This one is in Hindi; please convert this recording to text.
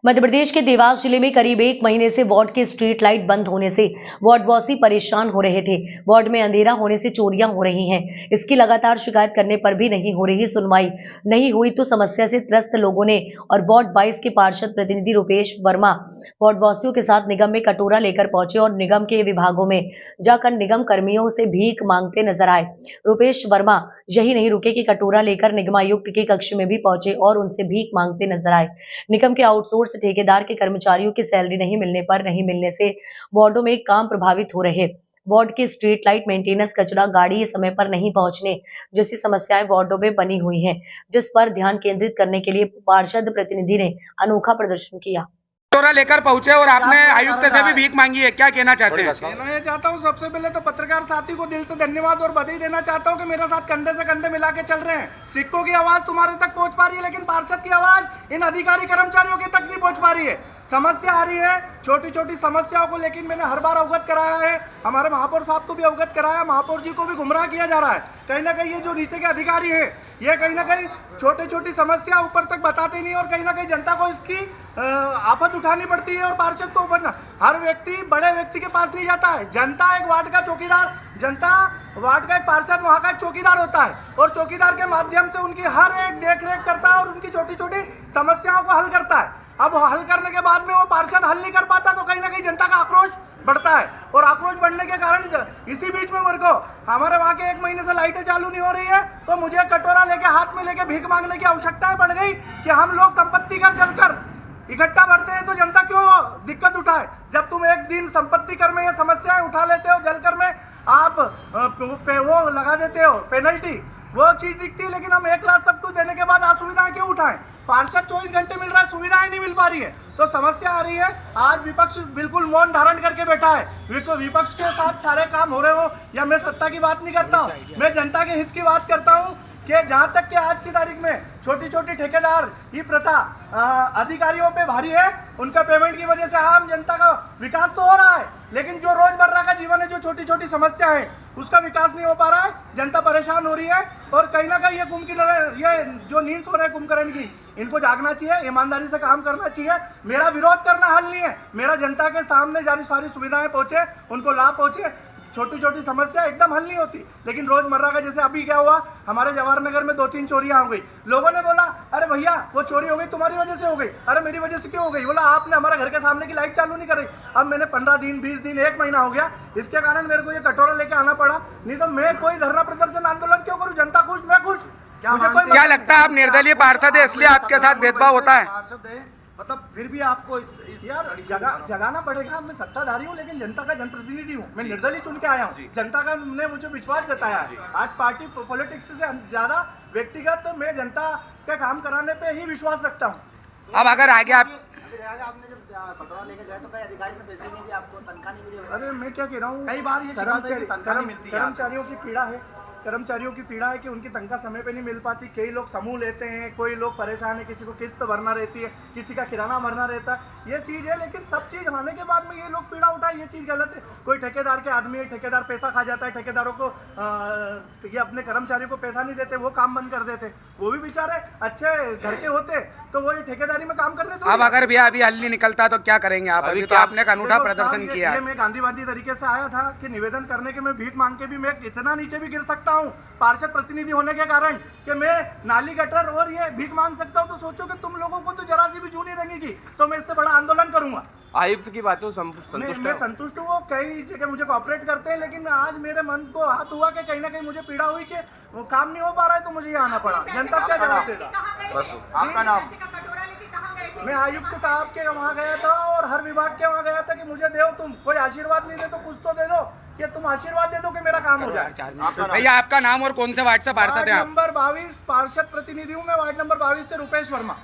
मध्य प्रदेश के देवास जिले में करीब 1 महीने से वार्ड की स्ट्रीट लाइट बंद होने से वार्डवासी परेशान हो रहे थे। वार्ड में अंधेरा होने से चोरियां हो रही हैं। इसकी लगातार शिकायत करने पर भी नहीं हो रही सुनवाई। नहीं हुई तो समस्या से त्रस्त लोगों ने और वार्ड 22 के पार्षद प्रतिनिधि रुपेश वर्मा वार्डवासियों के साथ निगम में कटोरा लेकर पहुंचे और निगम के विभागों में जाकर निगम कर्मियों से भीख मांगते नजर आए। रुपेश वर्मा यही नहीं रुके कि कटोरा लेकर निगमायुक्त के कक्ष में भी पहुंचे और उनसे भीख मांगते नजर आए। निगम के आउटसोर्स ठेकेदार के कर्मचारियों की सैलरी नहीं मिलने से वार्डों में काम प्रभावित हो रहे। वार्ड की स्ट्रीट लाइट मेंटेनेंस, कचरा गाड़ी समय पर नहीं पहुंचने जैसी समस्याएं वार्डों में बनी हुई हैं, जिस पर ध्यान केंद्रित करने के लिए पार्षद प्रतिनिधि ने अनोखा प्रदर्शन किया। कटोरा लेकर पहुंचे और आपने आयुक्त से भी भीख मांगी है, क्या कहना चाहते हैं? कहना चाहता हूं, सबसे पहले तो पत्रकार साथी को दिल से धन्यवाद और बधाई देना चाहता हूं कि मेरे साथ कंधे से कंधे मिला के चल रहे हैं। सिक्कों की आवाज तुम्हारे तक पहुंच पा रही है, लेकिन पार्षद की आवाज इन अधिकारी कर्मचारियों के तक नहीं पहुंच पा रही है। समस्या आ रही है, छोटी छोटी समस्याओं को, लेकिन मैंने हर बार अवगत कराया है। हमारे महापौर साहब को भी अवगत कराया, महापौर जी को भी गुमराह किया जा रहा है। कहीं ना कहीं ये जो नीचे के अधिकारी हैं, ये कहीं ना कहीं छोटी छोटी समस्या ऊपर तक बताते नहीं और कहीं ना कहीं जनता को इसकी आफत उठानी पड़ती है और पार्षद को ऊपर हर व्यक्ति बड़े व्यक्ति के पास नहीं जाता है। जनता एक वार्ड का चौकीदार, जनता वार्ड का एक पार्षद वहां का एक चौकीदार होता है और चौकीदार के माध्यम से उनकी हर एक देख रेख करता है और उनकी छोटी छोटी समस्याओं को हल करता है। अब हल करने के बाद में वो पार्षद हल नहीं कर पाता तो कहीं ना कहीं जनता का आक्रोश बढ़ता है और आक्रोश बढ़ने के कारण इसी बीच में मेरे को हमारे वहाँ के 1 महीने से लाइटें चालू नहीं हो रही है, तो मुझे कटोरा लेके हाथ में लेके भीख मांगने की आवश्यकता पड़ गई कि हम लोग संपत्ति कर जलकर इकट्ठा भरते हैं तो जनता क्यों दिक्कत उठाए। जब तुम एक दिन संपत्ति कर में ये समस्याएं उठा लेते हो, जलकर में आप वो लगा देते हो पेनल्टी, वो चीज दिखती है, लेकिन हम 1 लाख सब कुछ देने के बाद असुविधाएं क्यों उठाएं? पार्षद 24 घंटे मिल रहा है, सुविधाएं नहीं मिल पा रही है, तो समस्या आ रही है। आज विपक्ष बिल्कुल मौन धारण करके बैठा है। विपक्ष के साथ सारे काम हो रहे हो या मैं सत्ता की बात नहीं करता हूँ, मैं जनता के हित की बात करता हूँ कि जहां तक कि आज की तारीख में छोटी छोटी ठेकेदार की प्रथा अधिकारियों पे भारी है। उनका पेमेंट की वजह से आम जनता का विकास तो हो रहा है, लेकिन जो रोजमर्रा का जीवन है, जो छोटी छोटी समस्या है, उसका विकास नहीं हो पा रहा है। जनता परेशान हो रही है और कहीं ना कहीं ये जो नींद सो रहे हैं कुंभकर्ण की, इनको जागना चाहिए, ईमानदारी से काम करना चाहिए। मेरा विरोध करना हल नहीं है, मेरा जनता के सामने जारी सारी सुविधाएं पहुंचे, उनको लाभ पहुंचे। छोटी छोटी समस्या एकदम हल नहीं होती, लेकिन रोजमर्रा का, जैसे अभी क्या हुआ, हमारे जवाहर नगर में 2-3 चोरियां हो गई। लोगों ने बोला, अरे भैया वो चोरी हो गई तुम्हारी वजह से हो गई। अरे मेरी वजह से क्यों हो गई? बोला आपने हमारे घर के सामने की लाइट चालू नहीं करी। अब मैंने 15 दिन, 20 दिन, 1 महीना हो गया, इसके कारण मेरे को ये कटोरा लेके आना पड़ा। नहीं तो मैं कोई धरना प्रदर्शन आंदोलन क्यों करूँ? जनता खुश, मैं खुश। क्या लगता है आप निर्दलीय पार्षद है इसलिए आपके साथ भेदभाव होता है? मतलब फिर भी आपको इस यार जगाना पड़ेगा। मैं सत्ताधारी हूँ, लेकिन जनता का जनप्रतिनिधि हूँ। मैं निर्दलीय चुन के आया हूँ, जनता का ने मुझे विश्वास जताया है। आज पार्टी पॉलिटिक्स से ज्यादा व्यक्तिगत तो मैं जनता के काम कराने पे ही विश्वास रखता हूँ। अब अगर आगे आपने जब कटोरा लेके गए तो कई अधिकारी ने पैसे नहीं दिए, आपको तनख्वाह नहीं मिली? अरे मैं क्या कह रहा हूँ, कई बार ये शिकायत है कि तनख्वाह नहीं मिलती है। कर्मचारियों की पीड़ा है, कर्मचारियों की पीड़ा है कि उनकी तनख्वाह समय पे नहीं मिल पाती। कई लोग समूह लेते हैं, कोई लोग परेशान है, किसी को किस्त भरना रहती है, किसी का किराना भरना रहता है, ये चीज़ है। लेकिन सब चीज़ होने के बाद में ये लोग पीड़ा उठाए, ये चीज़ गलत है। कोई ठेकेदार के आदमी है, ठेकेदार पैसा खा जाता है, ठेकेदारों को ये अपने कर्मचारियों को पैसा नहीं देते, वो काम बंद कर देते। वो भी बेचारे अच्छे घर के होते तो वो ठेकेदारी में काम कर रहे थे। अब अगर भी अभी हल नहीं निकलता तो क्या करेंगे आप? अभी तो आपने एक अनूठा प्रदर्शन किया है। मैं गांधीवादी तरीके से आया था कि निवेदन करने के, मैं भीख मांग के भी मैं इतना नीचे भी गिर सकता हूँ पार्षद प्रतिनिधि होने के कारण कि मैं नाली गटर और ये भीख मांग सकता हूँ। तो सोचो कि तुम लोगों को तो जरा सी भी जू नहीं रहेगी, तो मैं इससे बड़ा आंदोलन करूंगा। आयुक्त की बातों संतुष्ट मैं संतुष्ट हूँ, वो कई जगह मुझे कोऑपरेट करते हैं, लेकिन आज मेरे मन को हाथ हुआ कि कहीं ना कहीं मुझे पीड़ा हुई कि वो काम नहीं हो पा रहा है, तो मुझे ये आना पड़ा। जनता क्या जवाब देगा? बस आपका नाम? मैं आयुक्त साहब के वहाँ गया था और हर विभाग के वहाँ गया था कि मुझे दो, तुम कोई आशीर्वाद नहीं दे तो कुछ तो दे दो, कि तुम आशीर्वाद दे दो कि मेरा काम हो जाए। भैया आपका नाम और कौन से वार्ड से पार्षद हैं आप? नंबर 22 पार्षद प्रतिनिधि हूँ मैं, वार्ड नंबर 22 से रुपेश वर्मा।